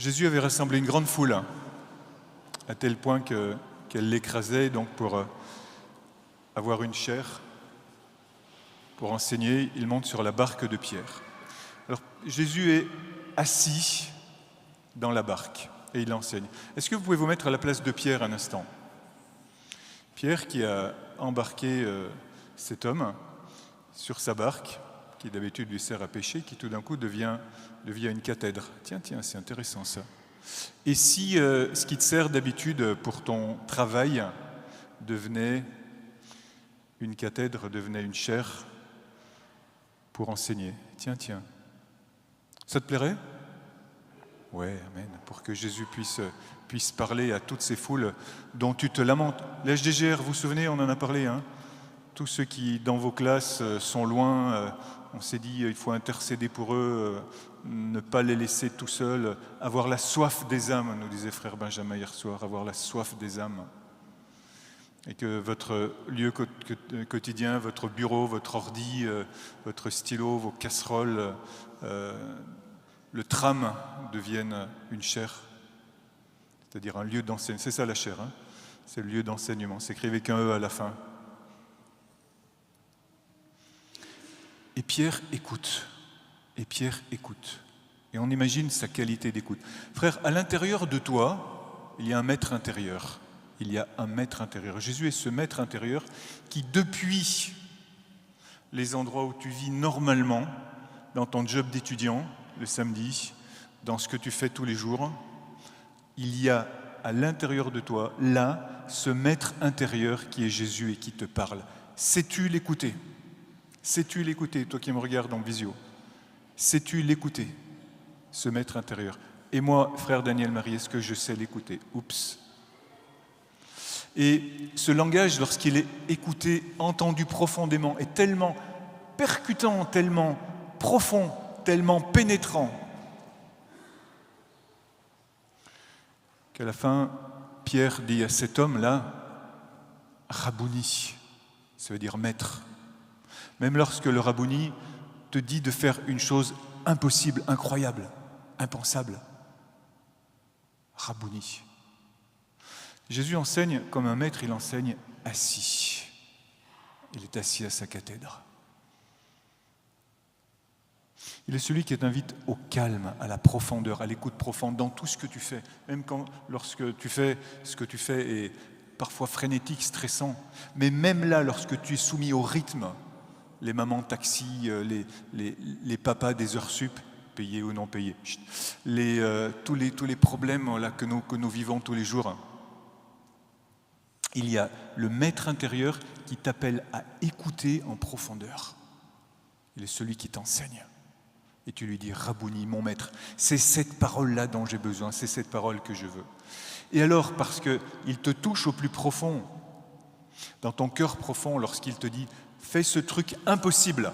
Jésus avait rassemblé une grande foule, à tel point qu'elle l'écrasait, donc pour avoir une chaire, pour enseigner, il monte sur la barque de Pierre. Alors, Jésus est assis dans la barque et il enseigne. Est-ce que vous pouvez vous mettre à la place de Pierre un instant ? Pierre qui a embarqué cet homme sur sa barque, qui d'habitude lui sert à pêcher, qui tout d'un coup devient une cathèdre. Tiens, c'est intéressant ça. Et si ce qui te sert d'habitude pour ton travail devenait une cathèdre, devenait une chaire pour enseigner. Tiens. Ça te plairait ? Ouais, amen. Pour que Jésus puisse parler à toutes ces foules dont tu te lamentes. Les HDGR, vous vous souvenez, on en a parlé, hein ? Tous ceux qui, dans vos classes, sont loin, on s'est dit il faut intercéder pour eux, ne pas les laisser tout seuls, avoir la soif des âmes, nous disait frère Benjamin hier soir, avoir la soif des âmes. Et que votre lieu quotidien, votre bureau, votre ordi, votre stylo, vos casseroles, le tram deviennent une chaire, c'est-à-dire un lieu d'enseignement. C'est ça la chaire, hein ? C'est le lieu d'enseignement. C'est écrit avec un E à la fin. Et Pierre écoute. Et on imagine sa qualité d'écoute. Frère, à l'intérieur de toi, il y a un maître intérieur. Jésus est ce maître intérieur qui, depuis les endroits où tu vis normalement, dans ton job d'étudiant, le samedi, dans ce que tu fais tous les jours, il y a à l'intérieur de toi, là, ce maître intérieur qui est Jésus et qui te parle. Sais-tu l'écouter ? Sais-tu l'écouter, toi qui me regardes en visio ? Sais-tu l'écouter, ce maître intérieur ? Et moi, frère Daniel Marie, est-ce que je sais l'écouter ? Oups. Et ce langage, lorsqu'il est écouté, entendu profondément, est tellement percutant, tellement profond, tellement pénétrant, qu'à la fin, Pierre dit à cet homme-là, « Rabouni », ça veut dire « maître ». Même lorsque le Rabouni te dit de faire une chose impossible, incroyable, impensable. Rabouni. Jésus enseigne comme un maître, il enseigne assis. Il est assis à sa cathèdre. Il est celui qui t'invite au calme, à la profondeur, à l'écoute profonde dans tout ce que tu fais. Même lorsque tu fais ce que tu fais est parfois frénétique, stressant. Mais même là, lorsque tu es soumis au rythme, les mamans taxi, les papas des heures sup, payés ou non payés, tous les problèmes là, que nous vivons tous les jours. Il y a le maître intérieur qui t'appelle à écouter en profondeur. Il est celui qui t'enseigne. Et tu lui dis, Rabouni, mon maître, c'est cette parole-là dont j'ai besoin, c'est cette parole que je veux. Et alors, parce qu'il te touche au plus profond, dans ton cœur profond, lorsqu'il te dit, fais ce truc impossible.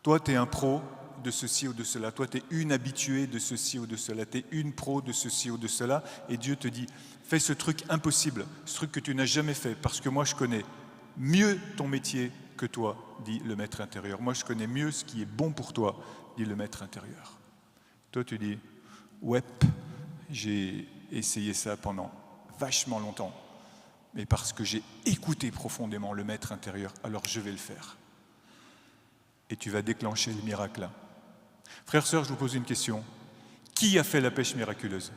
Toi, tu es un pro de ceci ou de cela. Toi, tu es une habituée de ceci ou de cela. Tu es une pro de ceci ou de cela. Et Dieu te dit, fais ce truc impossible, ce truc que tu n'as jamais fait, parce que moi, je connais mieux ton métier que toi, dit le maître intérieur. Moi, je connais mieux ce qui est bon pour toi, dit le maître intérieur. Toi, tu dis, ouais, j'ai essayé ça pendant vachement longtemps. Mais parce que j'ai écouté profondément le maître intérieur, alors je vais le faire. Et tu vas déclencher le miracle. Frères, sœurs, je vous pose une question. Qui a fait la pêche miraculeuse ?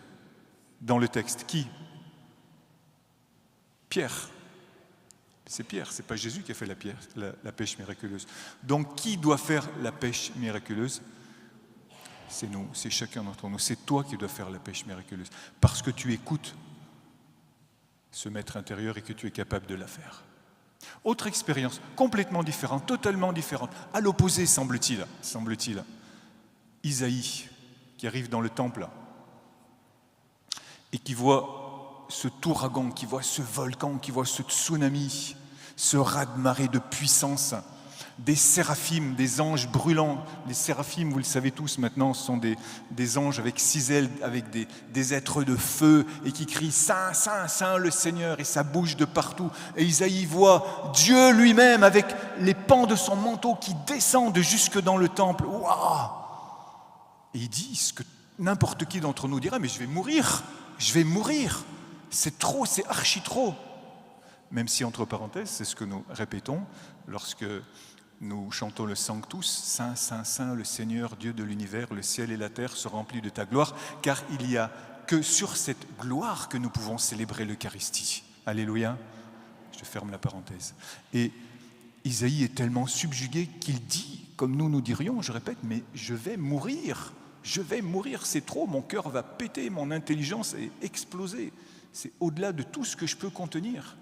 Dans le texte, qui ? Pierre. C'est Pierre, c'est pas Jésus qui a fait la pêche miraculeuse. Donc, qui doit faire la pêche miraculeuse ? C'est nous, c'est chacun d'entre nous. C'est toi qui dois faire la pêche miraculeuse. Parce que tu écoutes ce maître intérieur et que tu es capable de la faire. Autre expérience, complètement différente, totalement différente, à l'opposé, semble-t-il. Isaïe, qui arrive dans le temple et qui voit ce touragan, qui voit ce volcan, qui voit ce tsunami, ce raz-de-marée de puissance, des séraphim, des anges brûlants. Les séraphim, vous le savez tous maintenant, ce sont des anges avec 6 ailes, avec des êtres de feu et qui crient « Saint, Saint, Saint le Seigneur » et ça bouge de partout. Et Isaïe voit Dieu lui-même avec les pans de son manteau qui descendent jusque dans le temple. Waouh ! Et il dit ce que n'importe qui d'entre nous dira, mais je vais mourir, c'est trop, c'est archi trop. Même si, entre parenthèses, c'est ce que nous répétons lorsque nous chantons le Sanctus, Saint, Saint, Saint, le Seigneur, Dieu de l'univers, le ciel et la terre se remplissent de ta gloire, car il n'y a que sur cette gloire que nous pouvons célébrer l'Eucharistie. Alléluia. Je ferme la parenthèse. Et Isaïe est tellement subjugué qu'il dit, comme nous dirions, je répète, mais je vais mourir, c'est trop, mon cœur va péter, mon intelligence est explosée. C'est au-delà de tout ce que je peux contenir.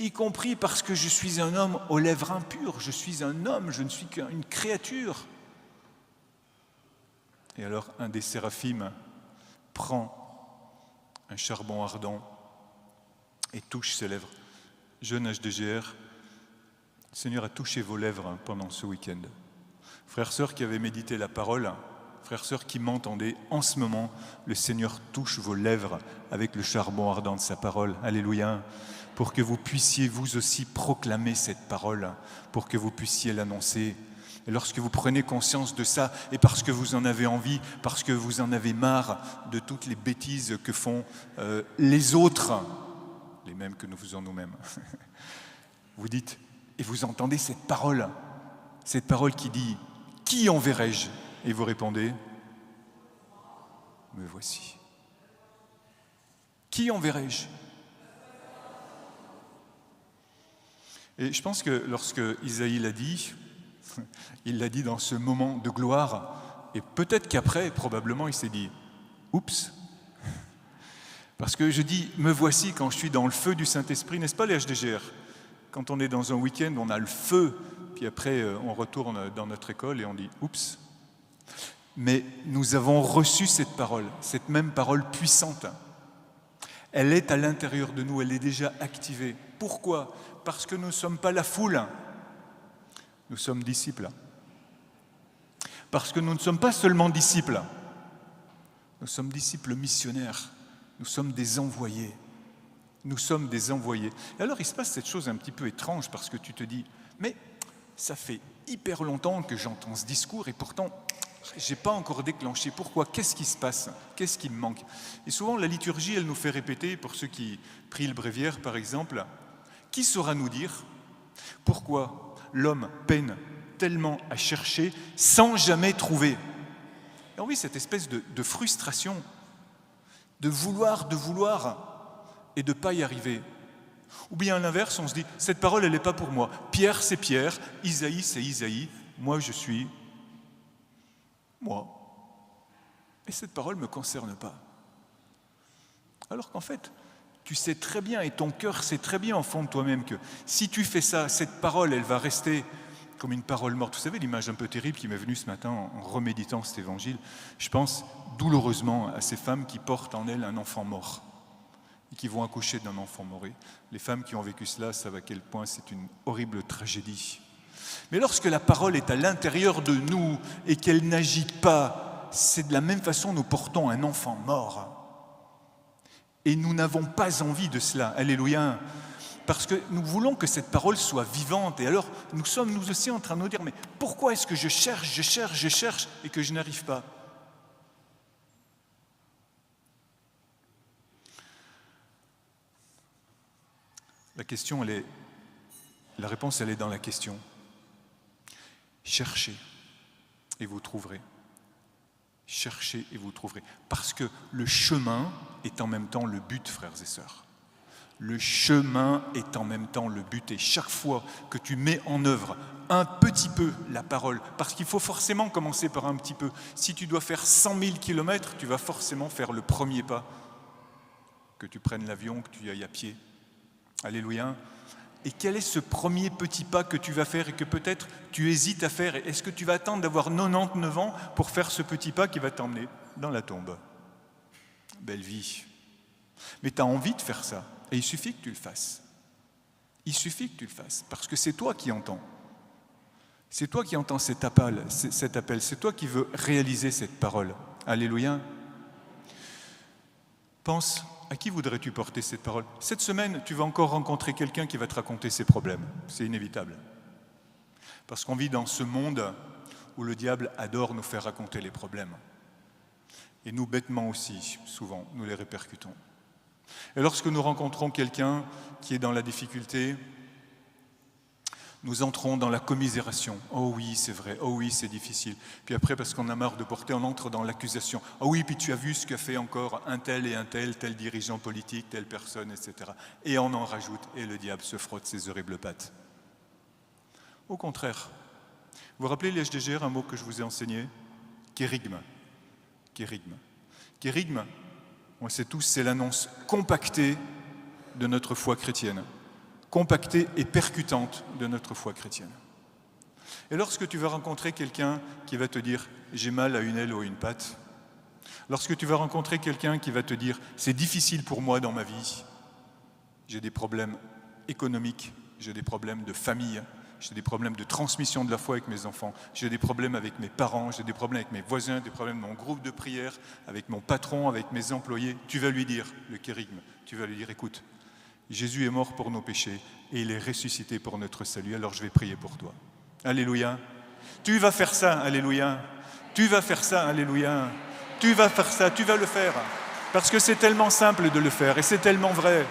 Y compris parce que je suis un homme aux lèvres impures, je suis un homme, je ne suis qu'une créature. Et alors un des séraphim prend un charbon ardent et touche ses lèvres. Jeune HDGR, le Seigneur a touché vos lèvres pendant ce week-end. Frères, sœurs qui avaient médité la parole, frères, sœurs qui m'entendaient, en ce moment, le Seigneur touche vos lèvres avec le charbon ardent de sa parole. Alléluia. Pour que vous puissiez vous aussi proclamer cette parole, pour que vous puissiez l'annoncer. Et lorsque vous prenez conscience de ça, et parce que vous en avez envie, parce que vous en avez marre de toutes les bêtises que font les autres, les mêmes que nous faisons nous-mêmes, vous dites, et vous entendez cette parole qui dit « Qui enverrai-je » Et vous répondez « Me voici ». Qui enverrai-je ? Et je pense que lorsque Isaïe l'a dit, il l'a dit dans ce moment de gloire, et peut-être qu'après, probablement, il s'est dit « Oups !» Parce que je dis « Me voici » quand je suis dans le feu du Saint-Esprit, n'est-ce pas les HDGR ? Quand on est dans un week-end, on a le feu, puis après on retourne dans notre école et on dit « Oups !» Mais nous avons reçu cette parole, cette même parole puissante. Elle est à l'intérieur de nous, elle est déjà activée. Pourquoi ? Parce que nous ne sommes pas la foule, nous sommes disciples. Parce que nous ne sommes pas seulement disciples, nous sommes disciples missionnaires, nous sommes des envoyés. Nous sommes des envoyés. Et alors il se passe cette chose un petit peu étrange parce que tu te dis, mais ça fait hyper longtemps que j'entends ce discours et pourtant je n'ai pas encore déclenché. Pourquoi ? Qu'est-ce qui se passe ? Qu'est-ce qui me manque ? Et souvent la liturgie, elle nous fait répéter, pour ceux qui prient le bréviaire par exemple, qui saura nous dire pourquoi l'homme peine tellement à chercher sans jamais trouver ? Et oui, cette espèce de frustration, de vouloir et de ne pas y arriver. Ou bien à l'inverse, on se dit, cette parole, elle n'est pas pour moi. Pierre, c'est Pierre, Isaïe, c'est Isaïe, moi, je suis moi. Et cette parole ne me concerne pas. Alors qu'en fait, tu sais très bien, et ton cœur sait très bien en fond de toi-même que si tu fais ça, cette parole, elle va rester comme une parole morte. Vous savez, l'image un peu terrible qui m'est venue ce matin en reméditant cet évangile, je pense douloureusement à ces femmes qui portent en elles un enfant mort et qui vont accoucher d'un enfant mort. Les femmes qui ont vécu cela savent à quel point c'est une horrible tragédie. Mais lorsque la parole est à l'intérieur de nous et qu'elle n'agit pas, c'est de la même façon nous portons un enfant mort. Et nous n'avons pas envie de cela. Alléluia. Parce que nous voulons que cette parole soit vivante. Et alors, nous sommes nous aussi en train de nous dire, mais pourquoi est-ce que je cherche et que je n'arrive pas ? La réponse, elle est dans la question. Cherchez et vous trouverez. Cherchez et vous trouverez. Parce que le chemin est en même temps le but, frères et sœurs. Le chemin est en même temps le but. Et chaque fois que tu mets en œuvre un petit peu la parole, parce qu'il faut forcément commencer par un petit peu. Si tu dois faire 100 000 kilomètres, tu vas forcément faire le premier pas. Que tu prennes l'avion, que tu y ailles à pied. Alléluia. Et quel est ce premier petit pas que tu vas faire et que peut-être tu hésites à faire ? Est-ce que tu vas attendre d'avoir 99 ans pour faire ce petit pas qui va t'emmener dans la tombe ? Belle vie. Mais tu as envie de faire ça. Et il suffit que tu le fasses. Il suffit que tu le fasses. Parce que c'est toi qui entends. C'est toi qui entends cet appel. C'est toi qui veux réaliser cette parole. Alléluia. Pense, à qui voudrais-tu porter cette parole ? Cette semaine, tu vas encore rencontrer quelqu'un qui va te raconter ses problèmes. C'est inévitable. Parce qu'on vit dans ce monde où le diable adore nous faire raconter les problèmes. Et nous, bêtement aussi, souvent, nous les répercutons. Et lorsque nous rencontrons quelqu'un qui est dans la difficulté, nous entrons dans la commisération. « Oh oui, c'est vrai. Oh oui, c'est difficile. » Puis après, parce qu'on a marre de porter, on entre dans l'accusation. « Oh oui, puis tu as vu ce qu'a fait encore un tel et un tel dirigeant politique, telle personne, etc. » Et on en rajoute, et le diable se frotte ses horribles pattes. Au contraire, vous vous rappelez l'HDGR, un mot que je vous ai enseigné? Kérigme. Kérigme. Kérigme, on sait tous, c'est l'annonce compactée de notre foi chrétienne. Compactée et percutante de notre foi chrétienne. Et lorsque tu vas rencontrer quelqu'un qui va te dire « j'ai mal à une aile ou à une patte », lorsque tu vas rencontrer quelqu'un qui va te dire « c'est difficile pour moi dans ma vie, j'ai des problèmes économiques, j'ai des problèmes de famille, j'ai des problèmes de transmission de la foi avec mes enfants, j'ai des problèmes avec mes parents, j'ai des problèmes avec mes voisins, des problèmes dans mon groupe de prière, avec mon patron, avec mes employés », tu vas lui dire, le kérigme, tu vas lui dire « écoute, Jésus est mort pour nos péchés et il est ressuscité pour notre salut, alors je vais prier pour toi. » Alléluia. Tu vas faire ça, alléluia. Tu vas faire ça, alléluia. Tu vas faire ça, tu vas le faire. Parce que c'est tellement simple de le faire et c'est tellement vrai.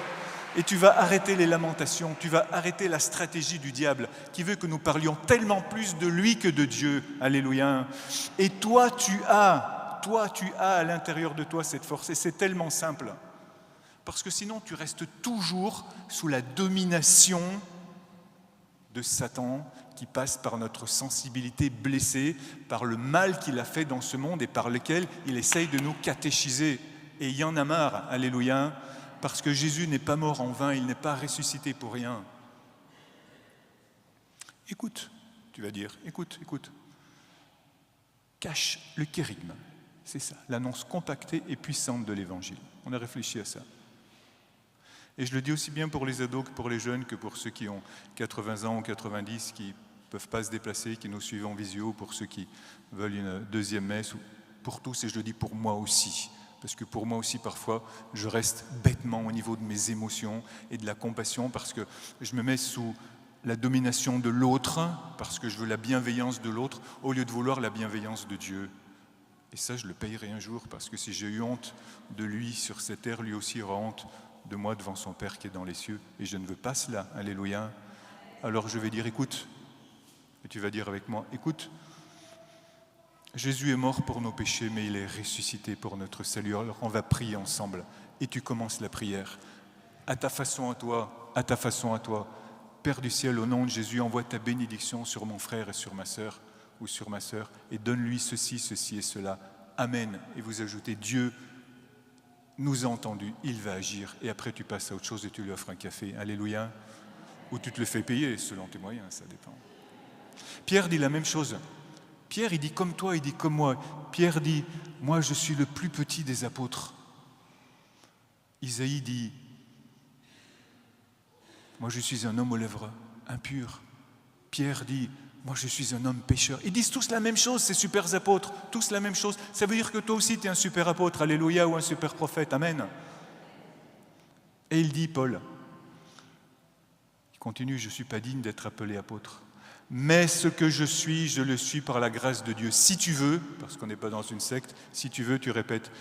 Et tu vas arrêter les lamentations, tu vas arrêter la stratégie du diable qui veut que nous parlions tellement plus de lui que de Dieu. Alléluia. Et toi, tu as à l'intérieur de toi cette force et c'est tellement simple. Parce que sinon, tu restes toujours sous la domination de Satan qui passe par notre sensibilité blessée, par le mal qu'il a fait dans ce monde et par lequel il essaye de nous catéchiser. Et il y en a marre, alléluia, parce que Jésus n'est pas mort en vain, il n'est pas ressuscité pour rien. Écoute, tu vas dire, écoute. Cache le kérigme, c'est ça, l'annonce compactée et puissante de l'Évangile. On a réfléchi à ça. Et je le dis aussi bien pour les ados que pour les jeunes, que pour ceux qui ont 80 ans ou 90, qui ne peuvent pas se déplacer, qui nous suivent en visio, pour ceux qui veulent une deuxième messe, ou pour tous, et je le dis pour moi aussi. Parce que pour moi aussi, parfois, je reste bêtement au niveau de mes émotions et de la compassion, parce que je me mets sous la domination de l'autre, parce que je veux la bienveillance de l'autre, au lieu de vouloir la bienveillance de Dieu. Et ça, je le payerai un jour, parce que si j'ai eu honte de lui sur cette terre, lui aussi aura honte de moi devant son Père qui est dans les cieux, et je ne veux pas cela, alléluia. Alors je vais dire, écoute, et tu vas dire avec moi, écoute, Jésus est mort pour nos péchés, mais il est ressuscité pour notre salut. Alors on va prier ensemble, et tu commences la prière. À ta façon à toi, Père du ciel, au nom de Jésus, envoie ta bénédiction sur mon frère et sur ma sœur, ou sur ma sœur, et donne-lui ceci et cela. Amen. Et vous ajoutez, Dieu nous a entendus, il va agir. Et après, tu passes à autre chose et tu lui offres un café. Alléluia. Ou tu te le fais payer, selon tes moyens, ça dépend. Pierre dit la même chose. Pierre, il dit comme toi, il dit comme moi. Pierre dit, moi, je suis le plus petit des apôtres. Isaïe dit, moi, je suis un homme aux lèvres impures. Pierre dit, moi, je suis un homme pécheur. Ils disent tous la même chose, ces super apôtres, tous la même chose. Ça veut dire que toi aussi, tu es un super apôtre, alléluia, ou un super prophète, amen. Et il dit, Paul, il continue, je ne suis pas digne d'être appelé apôtre. Mais ce que je le suis par la grâce de Dieu. Si tu veux, parce qu'on n'est pas dans une secte, si tu veux, tu répètes,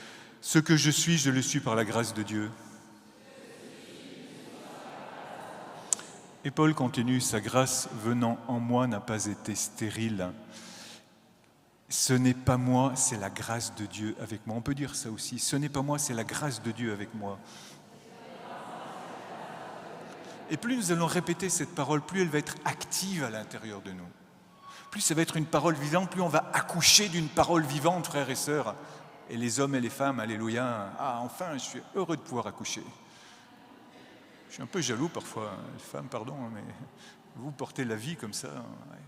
ce que je le suis par la grâce de Dieu. Et Paul continue, sa grâce venant en moi n'a pas été stérile. Ce n'est pas moi, c'est la grâce de Dieu avec moi. On peut dire ça aussi, ce n'est pas moi, c'est la grâce de Dieu avec moi. Et plus nous allons répéter cette parole, plus elle va être active à l'intérieur de nous. Plus ça va être une parole vivante, plus on va accoucher d'une parole vivante, frères et sœurs. Et les hommes et les femmes, alléluia, ah enfin, je suis heureux de pouvoir accoucher. Je suis un peu jaloux parfois, les femmes, pardon, mais vous portez la vie comme ça. Ouais.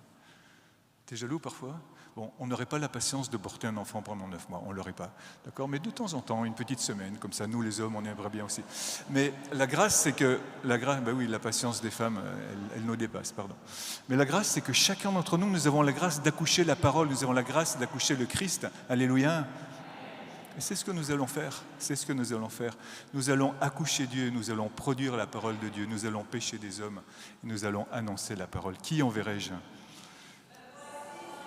T'es jaloux parfois? Bon, on n'aurait pas la patience de porter un enfant pendant 9 mois, on ne l'aurait pas, d'accord? Mais de temps en temps, une petite semaine, comme ça, nous les hommes, on aimerait bien aussi. Mais la grâce, c'est que, ben oui, la patience des femmes, elle nous dépasse, pardon. Mais la grâce, c'est que chacun d'entre nous, nous avons la grâce d'accoucher la parole, nous avons la grâce d'accoucher le Christ, alléluia. Et c'est ce que nous allons faire, Nous allons accoucher Dieu, nous allons produire la parole de Dieu, nous allons pécher des hommes, nous allons annoncer la parole. Qui enverrai-je?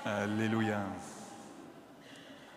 Alléluia.